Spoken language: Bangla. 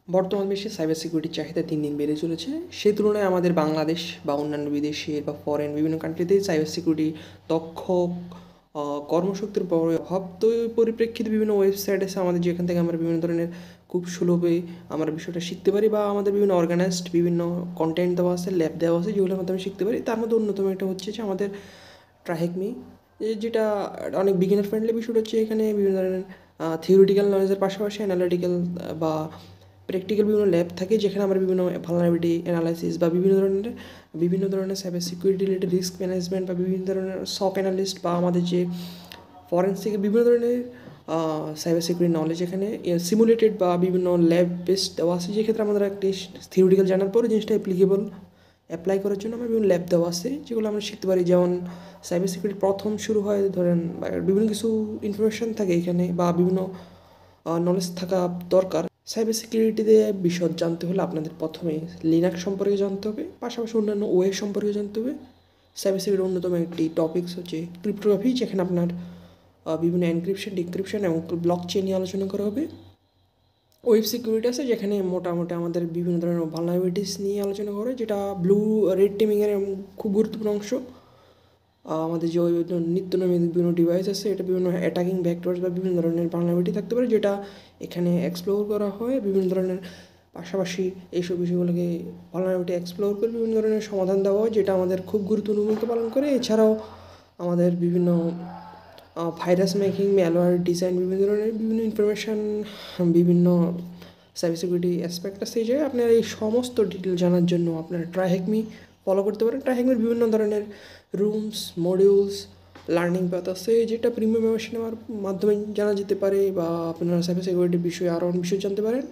বর্তমান বিশ্বে সাইবার সিকিউরিটির চাহিদা দিন দিন বেড়ে চলেছে। সেই তুলনায় আমাদের বাংলাদেশ বা অন্যান্য বিদেশের বা ফরেন বিভিন্ন কান্ট্রিতে সাইবার সিকিউরিটি দক্ষ কর্মশক্তির বড় অভাব। তো এই পরিপ্রেক্ষিতে বিভিন্ন ওয়েবসাইট আছে আমাদের, যেখান থেকে আমরা বিভিন্ন ধরনের খুব সুলভে আমরা বিষয়টা শিখতে পারি, বা আমাদের বিভিন্ন অর্গানাইজড বিভিন্ন কন্টেন্ট দেওয়া আছে, ল্যাব দেওয়া আছে, যেগুলোর মাধ্যমে শিখতে পারি। তার মধ্যে অন্যতম একটা হচ্ছে যে আমাদের ট্রাহেকমি, যেটা অনেক বিগিনার ফ্রেন্ডলি। বিষয়টা হচ্ছে এখানে বিভিন্ন ধরনের থিওরিটিক্যাল নলেজের পাশাপাশি অ্যানালিটিক্যাল বা প্র্যাকটিক্যাল বিভিন্ন ল্যাব থাকে, যেখানে আমরা বিভিন্ন ভালনারেবিলিটি অ্যানালাইসিস বা বিভিন্ন ধরনের cyber security related risk management বা বিভিন্ন ধরনের সক অ্যানালিস্ট বা আমাদের যে ফরেন্সিক বিভিন্ন ধরনের সাইবার সিকিউরিটি নলেজ এখানে সিমুলেটেড বা বিভিন্ন ল্যাব বেসড দেওয়া আছে, যেক্ষেত্রে আমাদের একটি থিওরিটিক্যাল জানার পরে জিনিসটা অ্যাপ্লাই করার জন্য আমরা বিভিন্ন ল্যাব দেওয়া আছে, যেগুলো আমরা শিখতে পারি। যেমন সাইবার সিকিউরিটি প্রথম শুরু হয় ধরেন বিভিন্ন কিছু ইনফরমেশান থাকে এখানে, বা বিভিন্ন নলেজ থাকা দরকার। সাইবার সিকিউরিটিতে বিশদ জানতে হলে আপনাদের প্রথমে লিনাক্স সম্পর্কে জানতে হবে, পাশাপাশি অন্যান্য ওয়ে সম্পর্কে জানতে হবে। সাইবার সিকিউরিটির অন্যতম একটি টপিকস হচ্ছে ক্রিপ্টোগ্রাফি, যেখানে আপনার বিভিন্ন এনক্রিপশন, ডিক্রিপশন এবং ব্লক চেন নিয়ে আলোচনা করা হবে। ওয়েব সিকিউরিটি আছে, যেখানে মোটামুটি আমাদের বিভিন্ন ধরনের ভালনারেবিলিটিস নিয়ে আলোচনা করে, যেটা ব্লু রেড টিমিংয়ের খুব গুরুত্বপূর্ণ অংশ। আমাদের যে নিত্য নৈমিত্তিক বিভিন্ন ডিভাইস আছে, এটা বিভিন্ন অ্যাটাকিং ভেক্টরস বা বিভিন্ন ধরনের ভালনারেবিলিটি থাকতে পারে, যেটা এখানে এক্সপ্লোর করা হয়। বিভিন্ন ধরনের পাশাপাশি এইসব বিষয়গুলোকে ভালনারেবিলিটি এক্সপ্লোর করে বিভিন্ন ধরনের সমাধান দেওয়া হয়, যেটা আমাদের খুব গুরুত্বপূর্ণ ভূমিকা পালন করে। এছাড়াও আমাদের বিভিন্ন ভাইরাস মেকিং, ম্যালওয়্যার ডিজাইন, বিভিন্ন ইনফরমেশান, বিভিন্ন সাইবার সিকিউরিটি অ্যাসপেক্ট আছে। যে আপনার এই সমস্ত ডিটেল জানার জন্য আপনারা ট্রাইহেকমি ফলো করতে পারেন। ট্রাইহেকমির বিভিন্ন ধরনের রুমস, মডিউলস, লার্নিং পাথ আছে, যেটা প্রিমিয়াম মেম্বারশিপ নেওয়ার মাধ্যমে জানা যেতে পারে, বা আপনারা সাইবার সিকিউরিটির বিষয়ে আরও অনেক বিষয় জানতে পারেন।